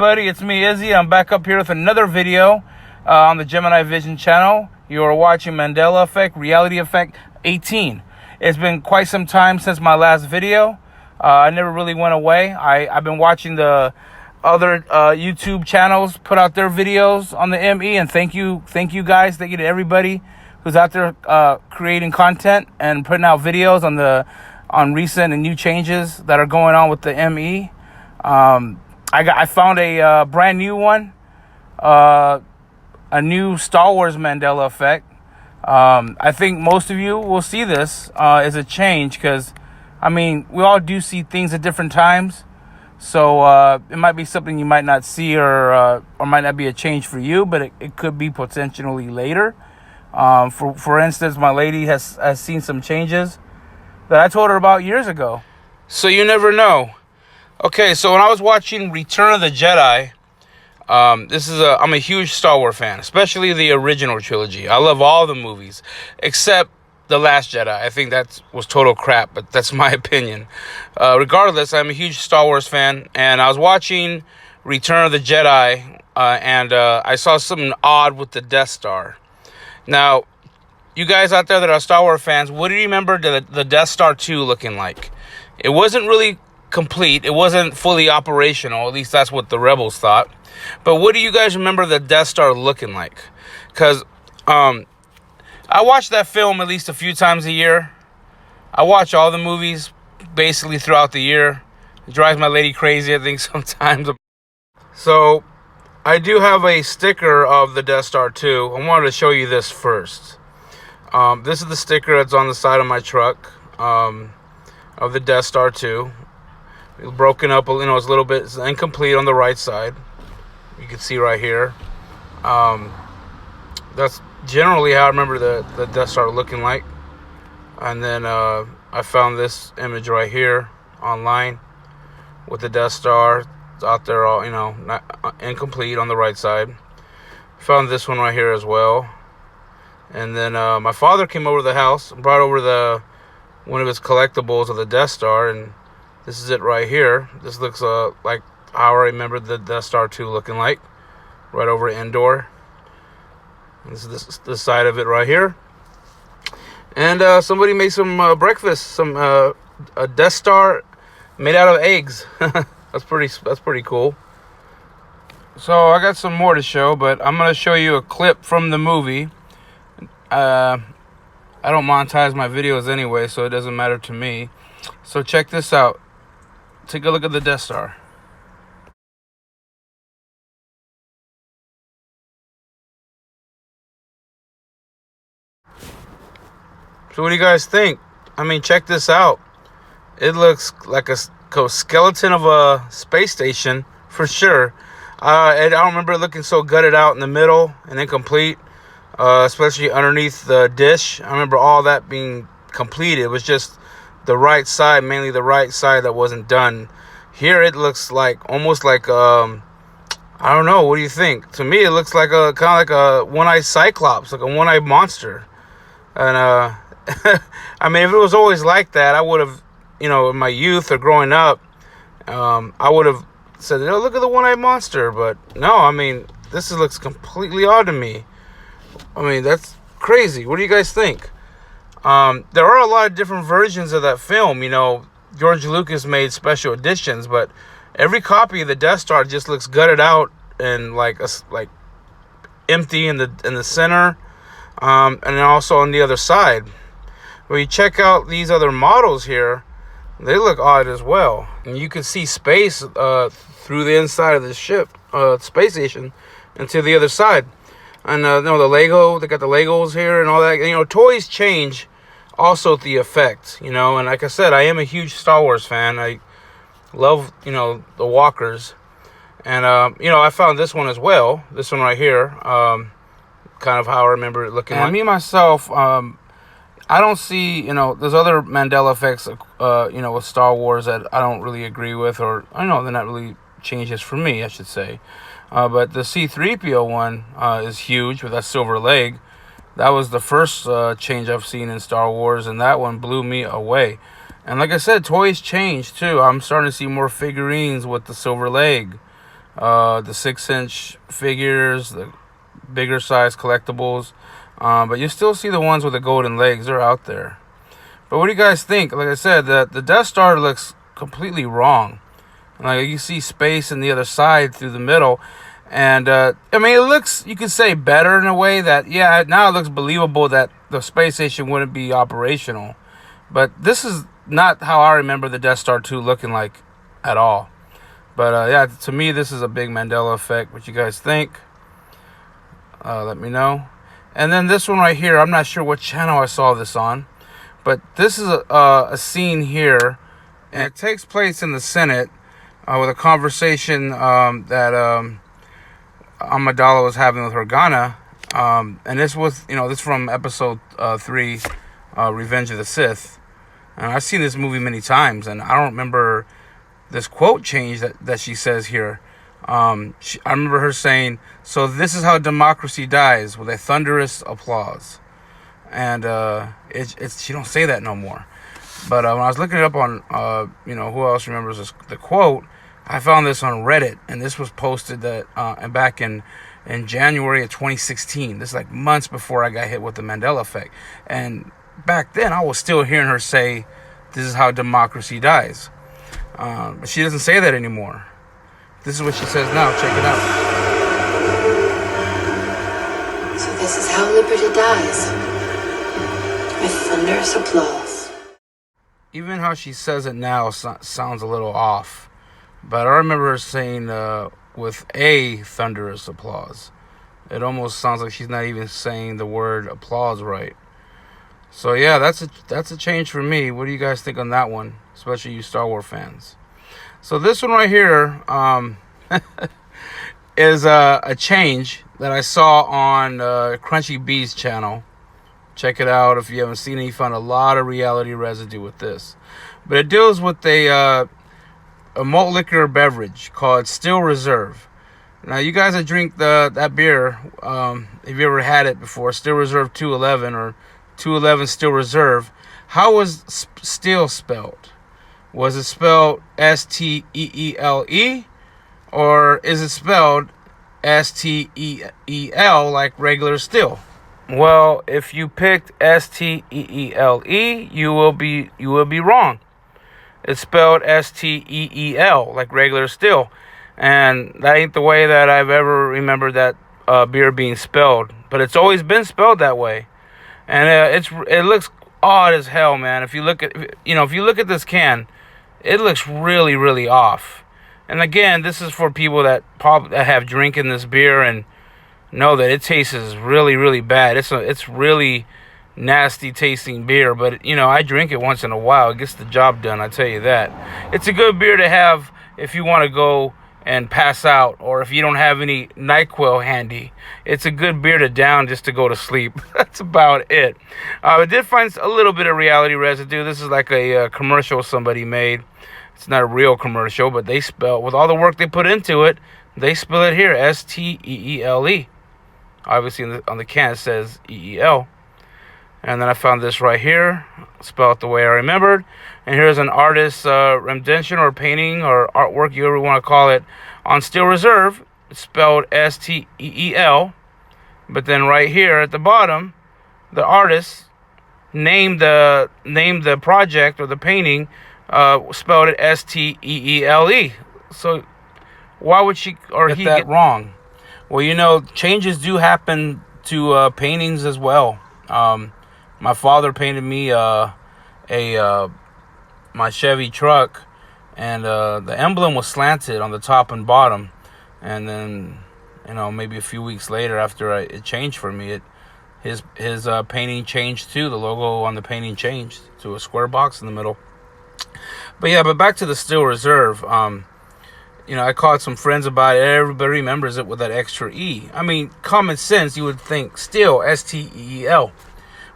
everybody, it's me, Izzy. I'm back up here with another video on the Gemini Vision channel. You are watching Mandela Effect Reality Effect 18. It's been quite some time since my last video. I never really went away. I've been watching the other YouTube channels put out their videos on the ME, and thank you guys. Thank you to everybody who's out there creating content and putting out videos on recent and new changes that are going on with the ME. I found a brand new one, a new Star Wars Mandela Effect. I think most of you will see this as a change because, I mean, we all do see things at different times. So it might be something you might not see or might not be a change for you, but it could be potentially later. For instance, my lady has seen some changes that I told her about years ago. So you never know. Okay, so when I was watching Return of the Jedi, I'm a huge Star Wars fan, especially the original trilogy. I love all the movies, except The Last Jedi. I think that was total crap, but that's my opinion. Regardless, I'm a huge Star Wars fan, and I was watching Return of the Jedi, and I saw something odd with the Death Star. Now, you guys out there that are Star Wars fans, what do you remember the Death Star 2 looking like? It wasn't really complete. It wasn't fully operational. At least that's what the rebels thought. But what do you guys remember the Death Star looking like? Because I watch that film at least a few times a year. I watch all the movies basically throughout the year. It drives my lady crazy, I think, sometimes. So I do have a sticker of the Death Star 2. I wanted to show you this first. This is the sticker that's on the side of my truck of the Death Star 2. It's broken up, it's a little bit incomplete on the right side. You can see right here. That's generally how I remember the Death Star looking like. And then I found this image right here online with the Death Star. It's out there, all not incomplete on the right side. Found this one right here as well. And then my father came over to the house and brought over one of his collectibles of the Death Star, and this is it right here. This looks like how I remember the Death Star 2 looking like, right over Endor. This is the side of it right here. And somebody made some breakfast, some a Death Star made out of eggs. That's pretty cool. So I got some more to show, but I'm gonna show you a clip from the movie. I don't monetize my videos anyway, so it doesn't matter to me. So check this out. Take a look at the Death Star. So what do you guys think? I mean, check this out. It looks like a skeleton of a space station for sure. I don't remember it looking so gutted out in the middle and incomplete, especially underneath the dish. I remember all that being completed. It was just the right side, mainly the right side, that wasn't done. Here it looks like almost like I don't know. What do you think? To me, it looks like a kind of like a one-eyed cyclops, like a one-eyed monster. And I mean, if it was always like that, I would have, in my youth or growing up, I would have said, look at the one-eyed monster. But no, I mean, this looks completely odd to me. I mean, that's crazy. What do you guys think? There are a lot of different versions of that film. George Lucas made special editions, but every copy of the Death Star just looks gutted out and like empty in the center, and then also on the other side. When you check out these other models here, they look odd as well. And you can see space through the inside of the ship, space station, and to the other side. And the Lego, they got the Legos here and all that. Toys change also the effect, and like I said, I am a huge Star Wars fan. I love, the walkers. And, I found this one as well. This one right here, kind of how I remember it looking like. Me, myself, I don't see, there's other Mandela effects, with Star Wars that I don't really agree with, or, they're not really changes for me, I should say. But the C-3PO one is huge with that silver leg. That was the first change I've seen in Star Wars, and that one blew me away. And like I said, toys change too. I'm starting to see more figurines with the silver leg. the 6-inch figures, the bigger size collectibles. But you still see the ones with the golden legs. They're out there. But what do you guys think? Like I said, the Death Star looks completely wrong. Like, you see space in the other side through the middle. And, I mean, it looks, you could say, better in a way that, yeah, now it looks believable that the space station wouldn't be operational. But this is not how I remember the Death Star 2 looking like at all. But, yeah, to me, this is a big Mandela effect. What you guys think? Let me know. And then this one right here, I'm not sure what channel I saw this on. But this is a scene here. And it takes place in the Senate with a conversation that Amadala was having with Organa. And this was, this from episode 3, Revenge of the Sith. And I've seen this movie many times, and I don't remember this quote change that she says here. I remember her saying, "So this is how democracy dies, with a thunderous applause." And she don't say that no more. But when I was looking it up on, who else remembers the quote, I found this on Reddit, and this was posted back in January of 2016. This is like months before I got hit with the Mandela effect. And back then, I was still hearing her say, "This is how democracy dies." But she doesn't say that anymore. This is what she says now. Check it out. So this is how liberty dies. With thunderous applause. Even how she says it now sounds a little off. But I remember her saying with a thunderous applause. It almost sounds like she's not even saying the word applause right. So yeah, that's a change for me. What do you guys think on that one? Especially you Star Wars fans. So this one right here is a change that I saw on Crunchy Bee's channel. Check it out if you haven't seen it. You found a lot of reality residue with this. But it deals with a malt liquor beverage called Steele Reserve. Now, you guys that drink that beer, if you ever had it before, Steele Reserve 211 or 211 Steele Reserve, how was Steele spelled? Was it spelled Steele, or is it spelled Steel like regular Steele? Well, if you picked Steele, you will be wrong. It's spelled Steel like regular Steele, and that ain't the way that I've ever remembered that beer being spelled. But it's always been spelled that way, and it looks odd as hell, man. If you look at this can, it looks really, really off. And again, this is for people that have drinking this beer and know that it tastes really, really bad. It's really nasty tasting beer, but I drink it once in a while. It gets the job done, I tell you that. It's a good beer to have if you want to go and pass out, or if you don't have any NyQuil handy. It's a good beer to down just to go to sleep. That's about it. I did find a little bit of reality residue. This is like a commercial somebody made. It's not a real commercial, but they spell, with all the work they put into it, they spell it here, Steele. Obviously on the can it says EEL. And then I found this right here, spelled the way I remembered. And here's an artist's rendition or painting or artwork, you ever want to call it, on Steele Reserve. It's spelled Steel. But then right here at the bottom, the artist named the project or the painting, spelled it Steele. So why would she or he get wrong? Well, changes do happen to paintings as well. My father painted me my Chevy truck, and the emblem was slanted on the top and bottom. And then, maybe a few weeks later, after it changed for me, his painting changed too. The logo on the painting changed to a square box in the middle. But back to the Steele Reserve. I called some friends about it. Everybody remembers it with that extra E. I mean, common sense, you would think Steele, Steel.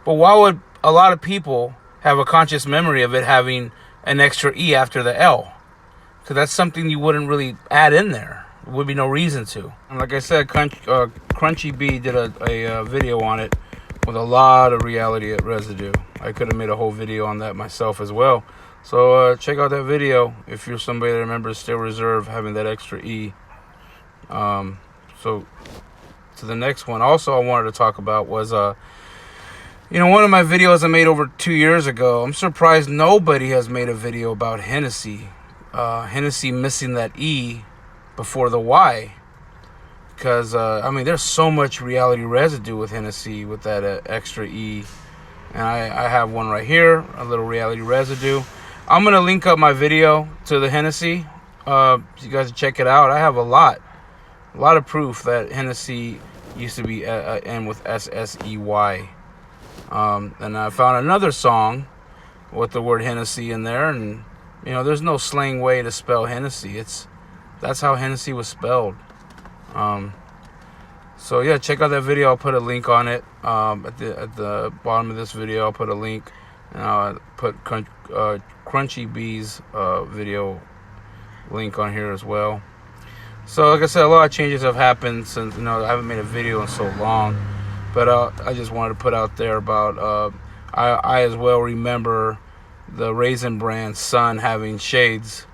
But why would a lot of people have a conscious memory of it having an extra E after the L? Because that's something you wouldn't really add in there. There would be no reason to. And like I said, Crunchy Bee did a video on it with a lot of reality residue. I could have made a whole video on that myself as well. So check out that video if you're somebody that remembers Steele Reserve having that extra E. So to the next one. Also, I wanted to talk about was one of my videos I made over 2 years ago. I'm surprised nobody has made a video about Hennessey. Hennessey missing that E before the Y. Because, there's so much reality residue with Hennessey with that extra E. And I have one right here, a little reality residue. I'm going to link up my video to the Hennessey. So you guys check it out. I have a lot of proof that Hennessey used to be end with SSEY. And I found another song with the word Hennessey in there, and there's no slang way to spell Hennessey. That's how Hennessey was spelled. So yeah, check out that video. I'll put a link on it. At the bottom of this video, I'll put a link, and I'll put Crunchy Bee's video link on here as well. So like I said, a lot of changes have happened since I haven't made a video in so long. But I just wanted to put out there about I as well remember the Raisin Brand's son having shades,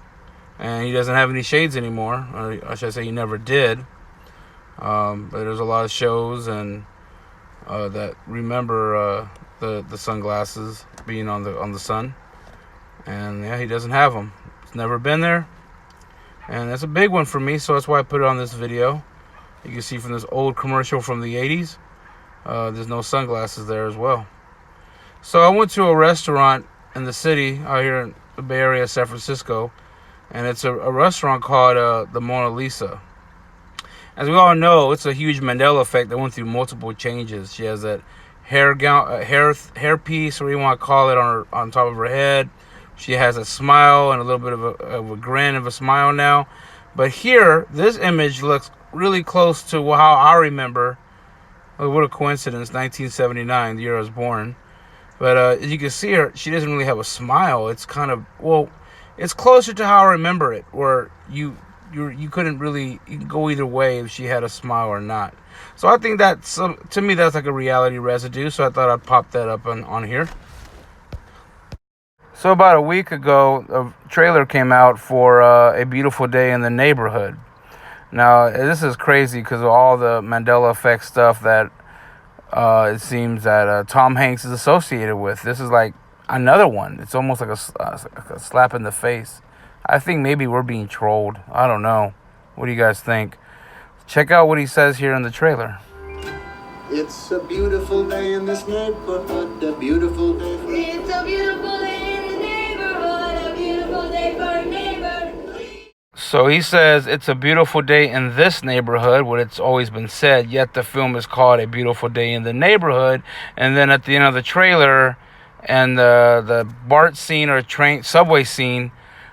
and he doesn't have any shades anymore, or I should say he never did. But there's a lot of shows and that remember the sunglasses being on the sun, and yeah, he doesn't have them. It's never been there, and it's a big one for me. So that's why I put it on this video. You can see from this old commercial from the 80s. There's no sunglasses there as well. So I went to a restaurant in the city out here in the Bay Area, San Francisco, and it's a restaurant called the Mona Lisa. As we all know, it's a huge Mandela effect that went through multiple changes. She has that hair piece, or you want to call it, on top of her head. She has a smile and a little bit of a grin of a smile now. But here, this image looks really close to how I remember. What a coincidence, 1979, the year I was born. But as you can see her, she doesn't really have a smile. It's kind of, it's closer to how I remember it, where you couldn't really, you can go either way if she had a smile or not. So I think to me, that's like a reality residue. So I thought I'd pop that up on here. So about a week ago, a trailer came out for A Beautiful Day in the Neighborhood. Now, this is crazy because of all the Mandela Effect stuff that it seems that Tom Hanks is associated with. This is like another one. It's almost like a slap in the face. I think maybe we're being trolled. I don't know. What do you guys think? Check out what he says here in the trailer. It's a beautiful day in this neighborhood, a beautiful day for... It's a beautiful day in the neighborhood, a beautiful day for a neighbor. So he says it's a beautiful day in this neighborhood, what it's always been said, yet the film is called A Beautiful Day in the Neighborhood. And then at the end of the trailer and the BART scene or subway scene,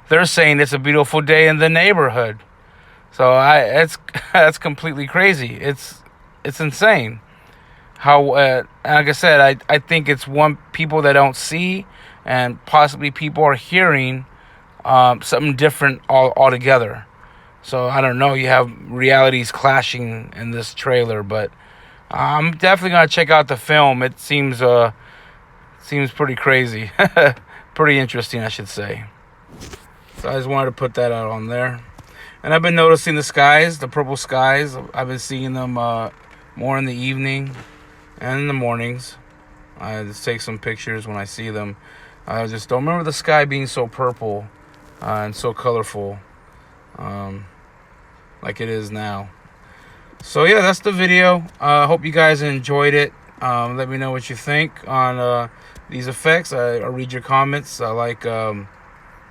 they're saying it's a beautiful day in the neighborhood. So that's completely crazy. It's insane. How like I said, I think it's people that don't see, and possibly people are hearing something different altogether. So I don't know. You have realities clashing in this trailer, but I'm definitely gonna check out the film. It seems pretty crazy, pretty interesting, I should say. So I just wanted to put that out on there. And I've been noticing the skies, the purple skies. I've been seeing them more in the evening and in the mornings. I just take some pictures when I see them. I just don't remember the sky being so purple and so colorful like it is now. So yeah, that's the video. I hope you guys enjoyed it. Let me know what you think on these effects. I read your comments. I like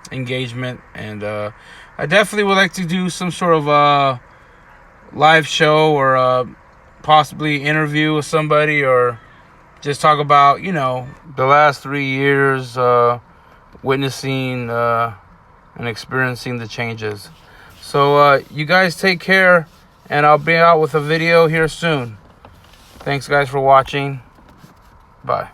engagement, and I definitely would like to do some sort of live show, or possibly interview with somebody, or just talk about the last 3 years witnessing and experiencing the changes. So you guys take care, and I'll be out with a video here soon. Thanks guys for watching. Bye.